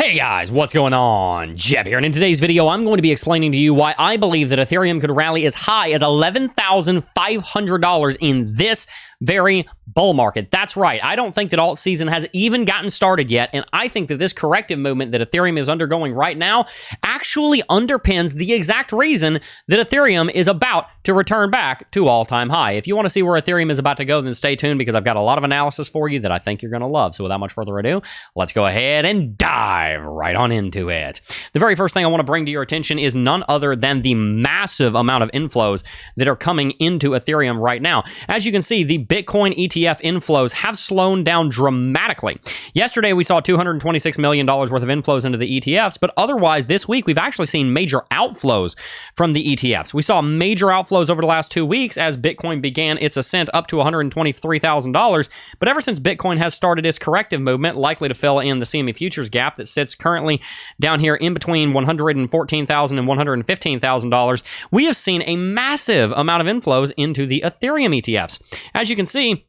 Hey guys, what's going on? Jeb here, and in today's video, I'm going to be explaining to you why I believe that Ethereum could rally as high as $11,500 in this very bull market. That's right. I don't think that alt season has even gotten started yet, and I think that this corrective movement that Ethereum is undergoing right now actually underpins the exact reason that Ethereum is about to return back to all-time high. If you want to see where Ethereum is about to go, then stay tuned because I've got a lot of analysis for you that I think you're going to love. So without much further ado, let's go ahead and dive right on into it. The very first thing I want to bring to your attention is none other than the massive amount of inflows that are coming into Ethereum right now. As you can see, the Bitcoin ETF inflows have slowed down dramatically. Yesterday, we saw $226 million worth of inflows into the ETFs, but otherwise this week, we've actually seen major outflows from the ETFs. We saw major outflows over the last 2 weeks as Bitcoin began its ascent up to $123,000, but ever since Bitcoin has started its corrective movement, likely to fill in the CME futures gap that sits currently down here in between $114,000 and $115,000, we have seen a massive amount of inflows into the Ethereum ETFs. As you can see,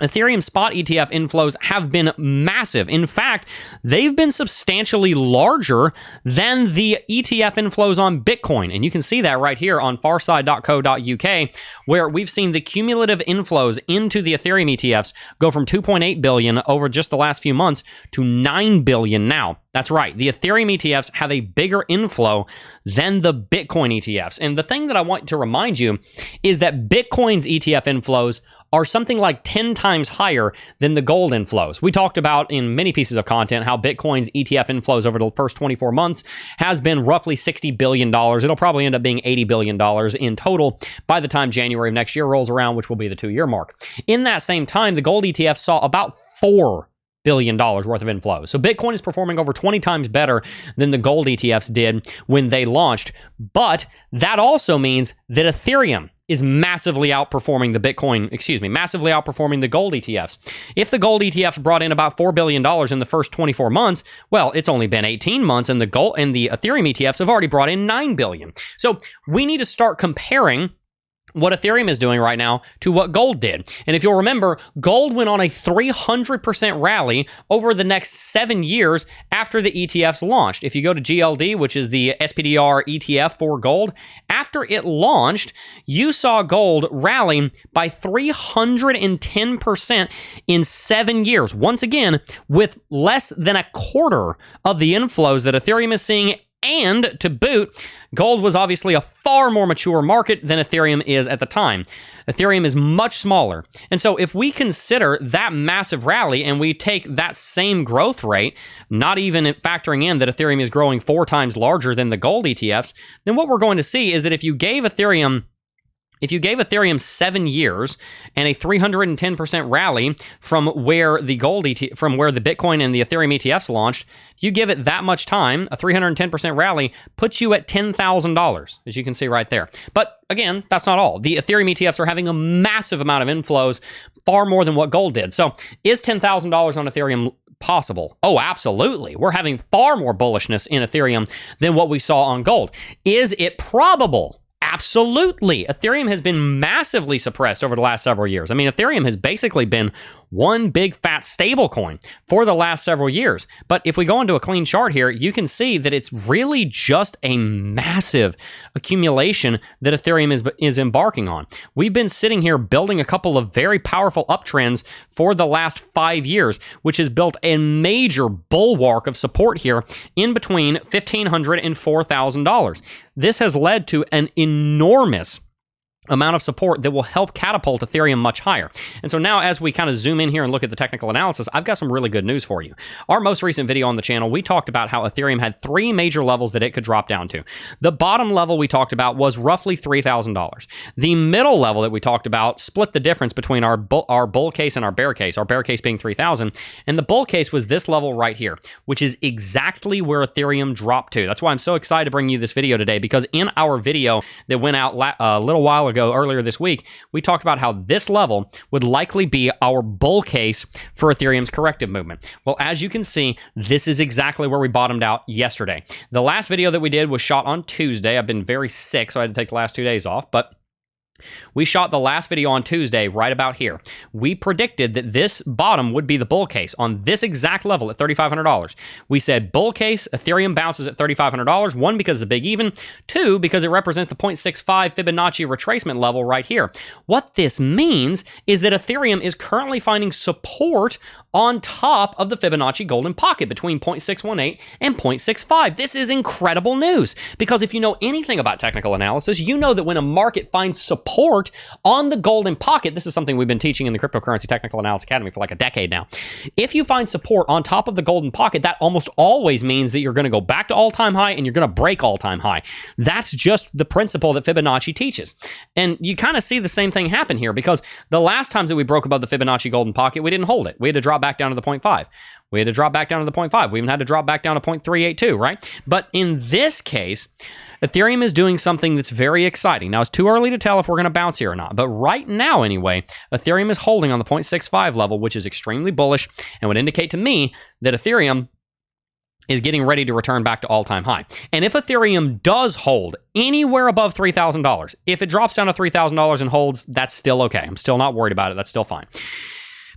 Ethereum spot ETF inflows have been massive. In fact, they've been substantially larger than the ETF inflows on Bitcoin. And you can see that right here on farside.co.uk, where we've seen the cumulative inflows into the Ethereum ETFs go from 2.8 billion over just the last few months to 9 billion now. That's right. The Ethereum ETFs have a bigger inflow than the Bitcoin ETFs. And the thing that I want to remind you is that Bitcoin's ETF inflows are something like 10 times higher than the gold inflows. We talked about in many pieces of content how Bitcoin's ETF inflows over the first 24 months has been roughly $60 billion. It'll probably end up being $80 billion in total by the time January of next year rolls around, which will be the 2-year mark. In that same time, the gold ETF saw about $4 billion worth of inflows. So Bitcoin is performing over 20 times better than the gold ETFs did when they launched. But that also means that Ethereum is massively outperforming massively outperforming the gold ETFs. If the gold ETFs brought in about $4 billion in the first 24 months, well, it's only been 18 months and the Ethereum ETFs have already brought in $9 billion. So we need to start comparing what Ethereum is doing right now to what gold did. And if you'll remember, gold went on a 300% rally over the next 7 years after the ETFs launched. If you go to GLD, which is the SPDR ETF for gold, after it launched, you saw gold rally by 310% in 7 years. Once again, with less than a quarter of the inflows that Ethereum is seeing. And to boot, gold was obviously a far more mature market than Ethereum is at the time. Ethereum is much smaller. And so if we consider that massive rally and we take that same growth rate, not even factoring in that Ethereum is growing 4 times larger than the gold ETFs, then what we're going to see is that if you gave Ethereum 7 years and a 310% rally from where the Bitcoin and the Ethereum ETFs launched, you give it that much time, a 310% rally puts you at $10,000, as you can see right there. But again, that's not all. The Ethereum ETFs are having a massive amount of inflows, far more than what gold did. So is $10,000 on Ethereum possible? Oh, absolutely. We're having far more bullishness in Ethereum than what we saw on gold. Is it probable? Absolutely. Ethereum has been massively suppressed over the last several years. I mean, Ethereum has basically been one big fat stablecoin for the last several years. But if we go into a clean chart here, you can see that it's really just a massive accumulation that Ethereum is embarking on. We've been sitting here building a couple of very powerful uptrends for the last 5 years, which has built a major bulwark of support here in between $1,500 and $4,000. This has led to an enormous amount of support that will help catapult Ethereum much higher. And so now as we kind of zoom in here and look at the technical analysis, I've got some really good news for you. Our most recent video on the channel, we talked about how Ethereum had 3 major levels that it could drop down to. The bottom level we talked about was roughly $3,000. The middle level that we talked about split the difference between our bull case and our bear case being 3,000. And the bull case was this level right here, which is exactly where Ethereum dropped to. That's why I'm so excited to bring you this video today, because in our video that went out a little while ago, earlier this week, we talked about how this level would likely be our bull case for Ethereum's corrective movement. Well, as you can see, this is exactly where we bottomed out yesterday. The last video that we did was shot on Tuesday. I've been very sick, so I had to take the last 2 days off, but We shot the last video on Tuesday right about here. We predicted that this bottom would be the bull case on this exact level at $3,500. We said bull case, Ethereum bounces at $3,500. One, because it's a big even. Two, because it represents the 0.65 Fibonacci retracement level right here. What this means is that Ethereum is currently finding support on top of the Fibonacci golden pocket between 0.618 and 0.65. This is incredible news, because if you know anything about technical analysis, you know that when a market finds support on the golden pocket, this is something we've been teaching in the Cryptocurrency Technical Analysis Academy for like a decade now. If you find support on top of the golden pocket, that almost always means that you're going to go back to all-time high and you're going to break all-time high. That's just the principle that Fibonacci teaches. And you kind of see the same thing happen here, because the last times that we broke above the Fibonacci golden pocket, we didn't hold it. We had to drop back down to the 0.5. We had to drop back down to the 0.5. We even had to drop back down to 0.382, right? But in this case, Ethereum is doing something that's very exciting. Now, it's too early to tell if we're going to bounce here or not, but right now, anyway, Ethereum is holding on the 0.65 level, which is extremely bullish and would indicate to me that Ethereum is getting ready to return back to all-time high. And if Ethereum does hold anywhere above $3,000, if it drops down to $3,000 and holds, that's still okay. I'm still not worried about it. That's still fine.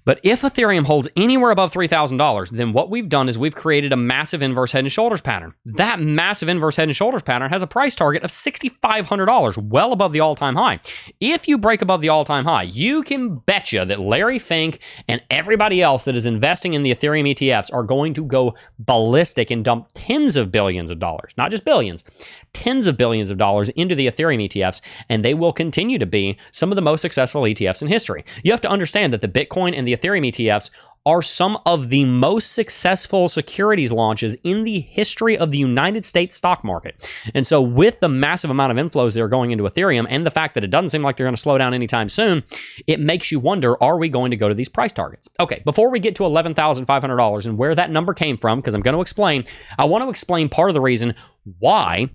But if Ethereum holds anywhere above $3,000, then what we've done is we've created a massive inverse head and shoulders pattern. That massive inverse head and shoulders pattern has a price target of $6,500, well above the all-time high. If you break above the all-time high, you can betcha that Larry Fink and everybody else that is investing in the Ethereum ETFs are going to go ballistic and dump tens of billions of dollars, not just billions, tens of billions of dollars into the Ethereum ETFs, and they will continue to be some of the most successful ETFs in history. You have to understand that the Bitcoin and the Ethereum ETFs are some of the most successful securities launches in the history of the United States stock market. And so with the massive amount of inflows that are going into Ethereum and the fact that it doesn't seem like they're going to slow down anytime soon, it makes you wonder, are we going to go to these price targets? Okay, before we get to $11,500 and where that number came from, because I'm going to explain, I want to explain part of the reason why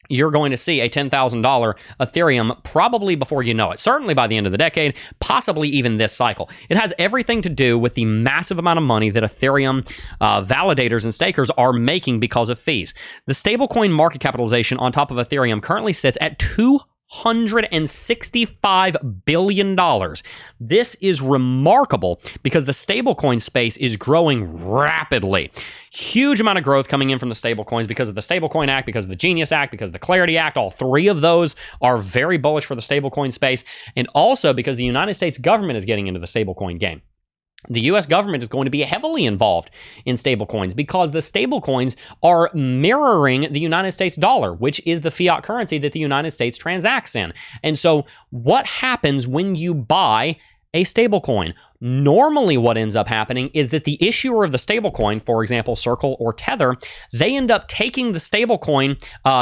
you're going to see a $10,000 Ethereum probably before you know it. Certainly by the end of the decade, possibly even this cycle. It has everything to do with the massive amount of money that Ethereum validators and stakers are making because of fees. The stablecoin market capitalization on top of Ethereum currently sits at $265 billion. This is remarkable because the stablecoin space is growing rapidly. Huge amount of growth coming in from the stablecoins because of the Stablecoin Act, because of the Genius Act, because of the Clarity Act. All three of those are very bullish for the stablecoin space, and also because the United States government is getting into the stablecoin game. The U.S. government is going to be heavily involved in stablecoins because the stablecoins are mirroring the United States dollar, which is the fiat currency that the United States transacts in. And so what happens when you buy a stablecoin? Normally what ends up happening is that the issuer of the stablecoin, for example, Circle or Tether, they end up taking the stablecoin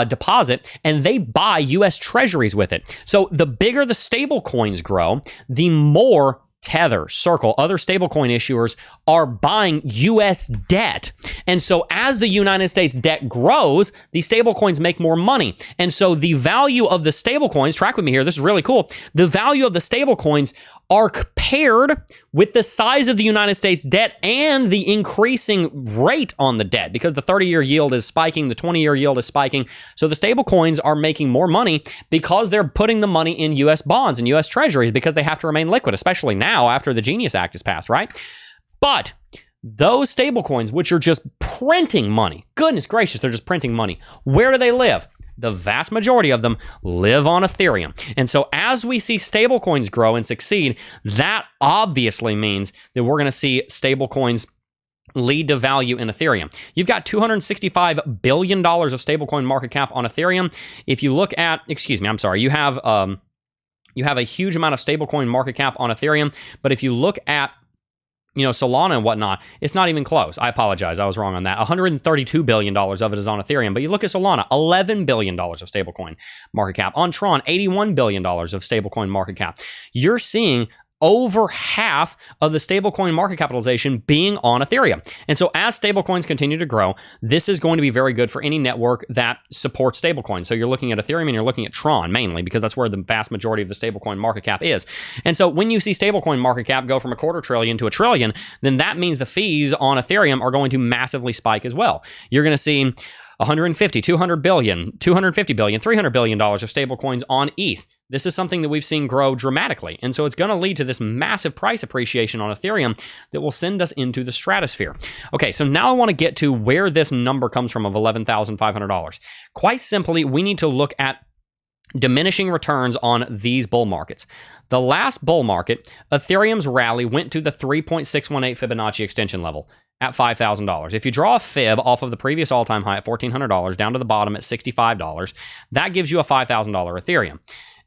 deposit and they buy U.S. treasuries with it. So the bigger the stablecoins grow, the more Tether, Circle, other stablecoin issuers are buying U.S. debt. And so as the United States debt grows, the stablecoins make more money. And so the value of the stablecoins, track with me here, this is really cool, the value of the stablecoins are paired with the size of the United States debt and the increasing rate on the debt, because the 30-year yield is spiking, the 20-year yield is spiking. So the stable coins are making more money because they're putting the money in U.S. bonds and U.S. treasuries because they have to remain liquid, especially now after the Genius Act is passed, right? But those stable coins, which are just printing money, goodness gracious, they're just printing money. Where do they live? The vast majority of them live on Ethereum. And so as we see stablecoins grow and succeed, that obviously means that we're going to see stablecoins lead to value in Ethereum. You've got $265 billion of stablecoin market cap on Ethereum. If you look at, you have a huge amount of stablecoin market cap on Ethereum, but if you look at Solana and whatnot, it's not even close. I apologize. I was wrong on that. $132 billion of it is on Ethereum. But you look at Solana, $11 billion of stablecoin market cap. On Tron, $81 billion of stablecoin market cap. You're seeing over half of the stablecoin market capitalization being on Ethereum. And so as stablecoins continue to grow, this is going to be very good for any network that supports stablecoins. So you're looking at Ethereum and you're looking at Tron mainly because that's where the vast majority of the stablecoin market cap is. And so when you see stablecoin market cap go from $250 billion to $1 trillion, then that means the fees on Ethereum are going to massively spike as well. You're going to see $150 billion, $200 billion, $250 billion, $300 billion of stablecoins on ETH. This is something that we've seen grow dramatically. And so it's going to lead to this massive price appreciation on Ethereum that will send us into the stratosphere. Okay, so now I want to get to where this number comes from of $11,500. Quite simply, we need to look at diminishing returns on these bull markets. The last bull market, Ethereum's rally went to the 3.618 Fibonacci extension level at $5,000. If you draw a fib off of the previous all-time high at $1,400 down to the bottom at $65, that gives you a $5,000 Ethereum.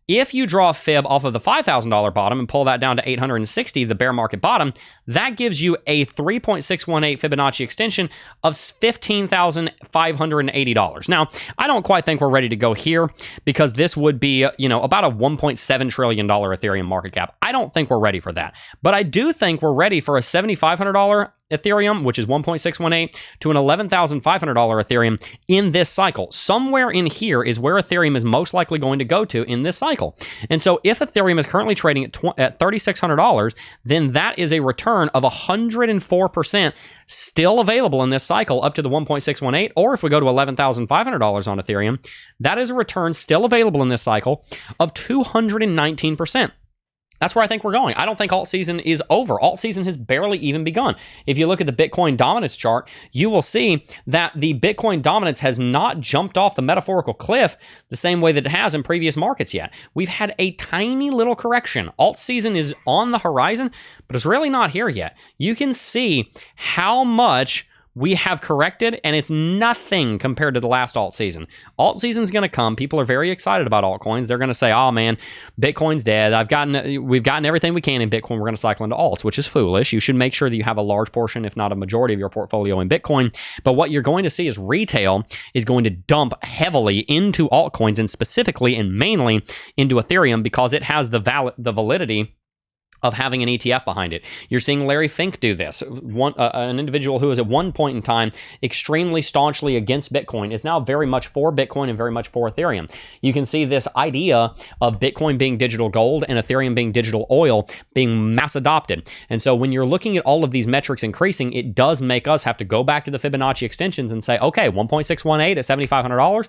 If you draw a fib off of the $5,000 bottom and pull that down to 860, the bear market bottom, that gives you a 3.618 Fibonacci extension of $15,580. Now, I don't quite think we're ready to go here because this would be, about a $1.7 trillion Ethereum market cap. I don't think we're ready for that. But I do think we're ready for a $7,500 Ethereum, which is 1.618, to an $11,500 Ethereum in this cycle. Somewhere in here is where Ethereum is most likely going to go to in this cycle. And so if Ethereum is currently trading at $3,600, then that is a return of 104% still available in this cycle up to the 1.618. Or if we go to $11,500 on Ethereum, that is a return still available in this cycle of 219%. That's where I think we're going. I don't think alt season is over. Alt season has barely even begun. If you look at the Bitcoin dominance chart, you will see that the Bitcoin dominance has not jumped off the metaphorical cliff the same way that it has in previous markets yet. We've had a tiny little correction. Alt season is on the horizon, but it's really not here yet. You can see how much we have corrected, and it's nothing compared to the last alt season. Alt season's going to come. People are very excited about altcoins. They're going to say, oh man, Bitcoin's dead. We've gotten everything we can in Bitcoin. We're going to cycle into alts, which is foolish. You should make sure that you have a large portion, if not a majority of your portfolio in Bitcoin. But what you're going to see is retail is going to dump heavily into altcoins, and specifically and mainly into Ethereum, because it has the validity of having an ETF behind it. You're seeing Larry Fink do this. An individual who was at one point in time extremely staunchly against Bitcoin is now very much for Bitcoin and very much for Ethereum. You can see this idea of Bitcoin being digital gold and Ethereum being digital oil being mass adopted. And so when you're looking at all of these metrics increasing, it does make us have to go back to the Fibonacci extensions and say, okay, 1.618 at $7,500,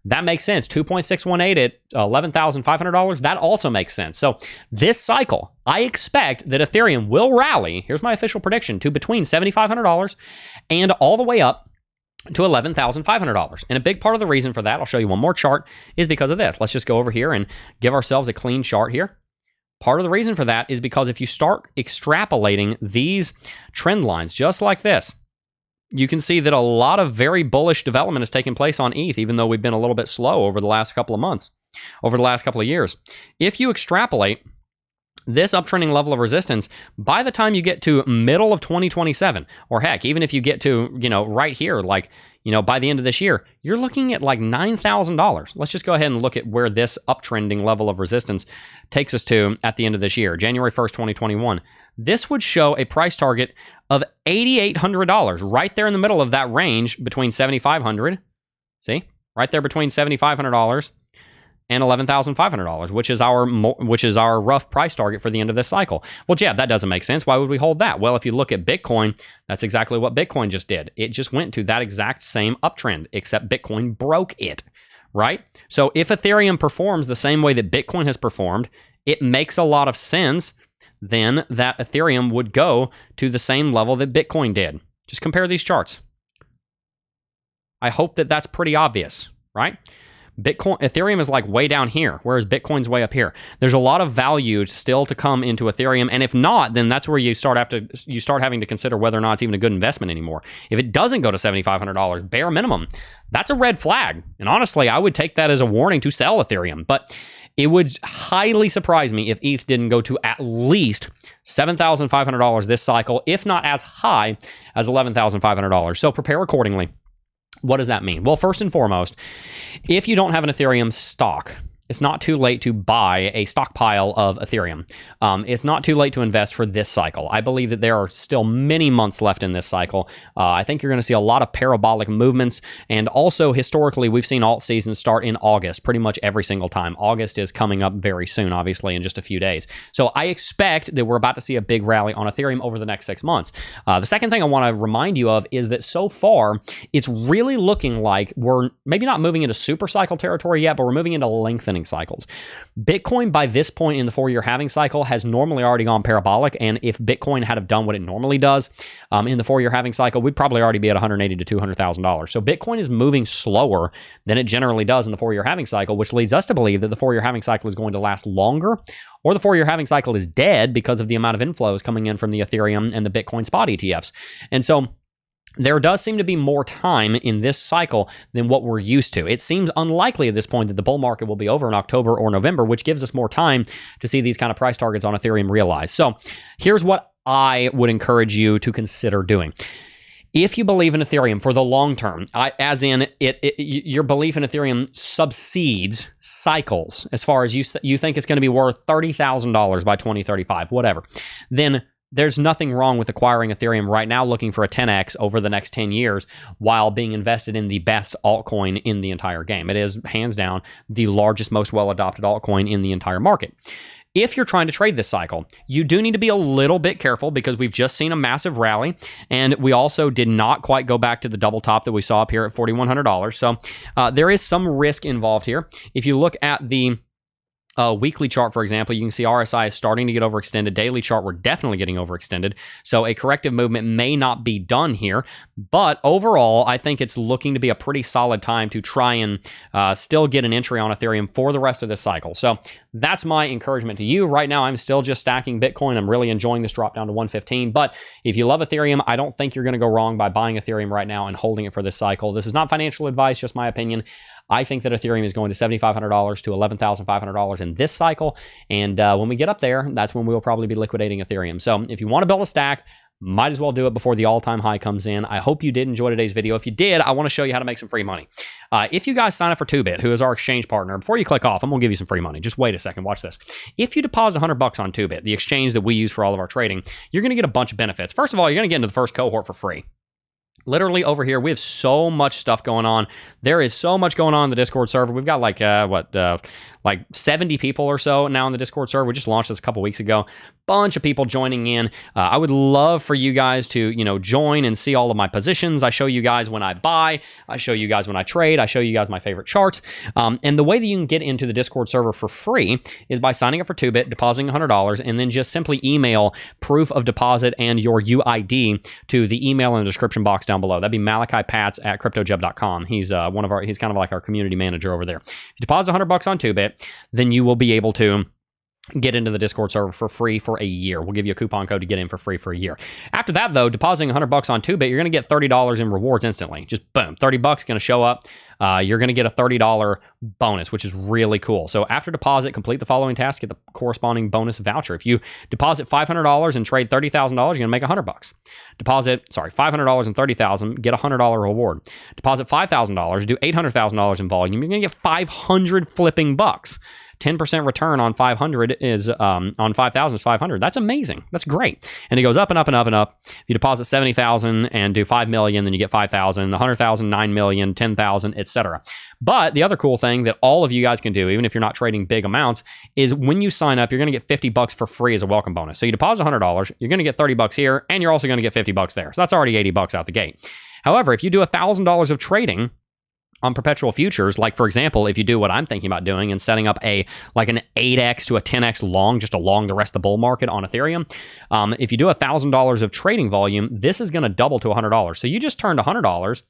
that makes sense. 2.618 at $11,500, that also makes sense. So this cycle, I expect that Ethereum will rally, here's my official prediction, to between $7,500 and all the way up to $11,500. And a big part of the reason for that, I'll show you one more chart, is because of this. Let's just go over here and give ourselves a clean chart here. Part of the reason for that is because if you start extrapolating these trend lines just like this, you can see that a lot of very bullish development has taken place on ETH, even though we've been a little bit slow over the last couple of months, over the last couple of years. If you extrapolate this uptrending level of resistance, by the time you get to middle of 2027, or heck, even if you get to, right here, like, by the end of this year, you're looking at like $9,000. Let's just go ahead and look at where this uptrending level of resistance takes us to at the end of this year, January 1st, 2021. This would show a price target of $8,800, right there in the middle of that range between $7,500. See, right there between $7,500 and $11,500, which is our rough price target for the end of this cycle. Well, Jeb, that doesn't make sense. Why would we hold that? Well, if you look at Bitcoin, that's exactly what Bitcoin just did. It just went to that exact same uptrend, except Bitcoin broke it, right? So if Ethereum performs the same way that Bitcoin has performed, it makes a lot of sense then that Ethereum would go to the same level that Bitcoin did. Just compare these charts. I hope that that's pretty obvious, right? Ethereum is like way down here, whereas Bitcoin's way up here. There's a lot of value still to come into Ethereum, and if not, then that's where you start having to consider whether or not it's even a good investment anymore. If it doesn't go to $7,500 bare minimum, that's a red flag. And honestly, I would take that as a warning to sell Ethereum. But it would highly surprise me if ETH didn't go to at least $7,500 this cycle, if not as high as $11,500. So prepare accordingly. What does that mean? Well, first and foremost, if you don't have an Ethereum stock, it's not too late to buy a stockpile of Ethereum. It's not too late to invest for this cycle. I believe that there are still many months left in this cycle. I think you're going to see a lot of parabolic movements. And also, historically, we've seen alt seasons start in August pretty much every single time. August is coming up very soon, obviously, in just a few days. So I expect that we're about to see a big rally on Ethereum over the next 6 months. The second thing I want to remind you of is that so far, it's really looking like we're maybe not moving into super cycle territory yet, but we're moving into lengthening lengthening cycles. Bitcoin, by this point in the 4-year halving cycle, has normally already gone parabolic. And if Bitcoin had have done what it normally does in the 4-year halving cycle, we'd probably already be at $180,000 to $200,000. So Bitcoin is moving slower than it generally does in the 4-year halving cycle, which leads us to believe that the 4-year halving cycle is going to last longer, or the 4-year halving cycle is dead because of the amount of inflows coming in from the Ethereum and the Bitcoin spot ETFs. And so there does seem to be more time in this cycle than what we're used to. It seems unlikely at this point that the bull market will be over in October or November, which gives us more time to see these kind of price targets on Ethereum realized. So here's what I would encourage you to consider doing. If you believe in Ethereum for the long term, as in your belief in Ethereum subsedes cycles, as far as you think it's going to be worth $30,000 by 2035, whatever, then there's nothing wrong with acquiring Ethereum right now, looking for a 10x over the next 10 years while being invested in the best altcoin in the entire game. It is hands down the largest, most well-adopted altcoin in the entire market. If you're trying to trade this cycle, you do need to be a little bit careful because we've just seen a massive rally, and we also did not quite go back to the double top that we saw up here at $4,100. So there is some risk involved here. If you look at the weekly chart, for example, you can see RSI is starting to get overextended. Daily chart, we're definitely getting overextended. So a corrective movement may not be done here. But overall, I think it's looking to be a pretty solid time to try and still get an entry on Ethereum for the rest of this cycle. So that's my encouragement to you. Right now, I'm still just stacking Bitcoin. I'm really enjoying this drop down to 115. But if you love Ethereum, I don't think you're going to go wrong by buying Ethereum right now and holding it for this cycle. This is not financial advice, just my opinion. I think that Ethereum is going to $7,500 to $11,500 in this cycle. And when we get up there, that's when we'll probably be liquidating Ethereum. So if you want to build a stack, might as well do it before the all-time high comes in. I hope you did enjoy today's video. If you did, I want to show you how to make some free money. If you guys sign up for 2Bit, who is our exchange partner, before you click off, I'm going to give you some free money. Just wait a second. Watch this. If you deposit $100 on 2Bit, the exchange that we use for all of our trading, you're going to get a bunch of benefits. First of all, you're going to get into the first cohort for free. Literally over here, we have so much stuff going on. There is so much going on in the Discord server. We've got like 70 people or so now in the Discord server. We just launched this a couple weeks ago. Bunch of people joining in. I would love for you guys to, join and see all of my positions. I show you guys when I buy. I show you guys when I trade. I show you guys my favorite charts. And the way that you can get into the Discord server for free is by signing up for 2Bit, depositing $100, and then just simply email proof of deposit and your UID to the email in the description box down below. That'd be MalachiPats@CryptoJeb.com. He's he's kind of like our community manager over there. If you deposit $100 on 2Bit, then you will be able to get into the Discord server for free for a year. We'll give you a coupon code to get in for free for a year. After that, though, depositing $100 on 2Bit, you're going to get $30 in rewards instantly. Just boom, $30 going to show up. You're going to get a $30 bonus, which is really cool. So after deposit, complete the following task, get the corresponding bonus voucher. If you deposit $500 and trade $30,000, you're going to make $100. Deposit, $500 and $30,000, get a $100 reward. Deposit $5,000, do $800,000 in volume, you're going to get 500 flipping bucks. 10% return on 500 is on 5,000 is 500. That's amazing. That's great. And it goes up and up and up and up. If you deposit 70,000 and do 5 million, then you get 5,000, 100,000, 9 million, 10,000, etc. But the other cool thing that all of you guys can do, even if you're not trading big amounts, is when you sign up, you're going to get $50 for free as a welcome bonus. So you deposit $100, you're going to get $30 here, and you're also going to get $50 there. So that's already $80 out the gate. However, if you do $1,000 of trading on perpetual futures, like for example, if you do what I'm thinking about doing and setting up an 8x to a 10x long, just along the rest of the bull market on Ethereum, if you do $1,000 of trading volume, this is going to double to $100. So you just turned $100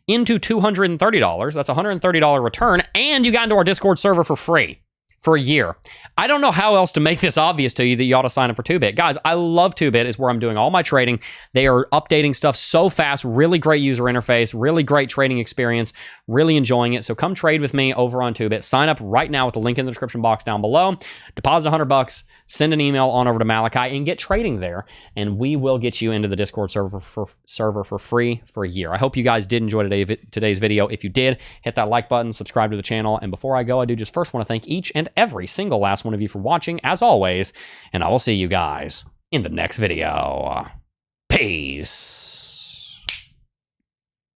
into $230. That's a $130 return, and you got into our Discord server for free for a year. I don't know how else to make this obvious to you that you ought to sign up for 2Bit. Guys, I love 2Bit. It's where I'm doing all my trading. They are updating stuff so fast, really great user interface, really great trading experience, really enjoying it. So come trade with me over on 2Bit. Sign up right now with the link in the description box down below. Deposit $100, send an email on over to Malachi and get trading there, and we will get you into the Discord server for free for a year. I hope you guys did enjoy today's video. If you did, hit that like button, subscribe to the channel, and before I go, I do just first want to thank each and every single last one of you for watching, as always, and I will see you guys in the next video. Peace.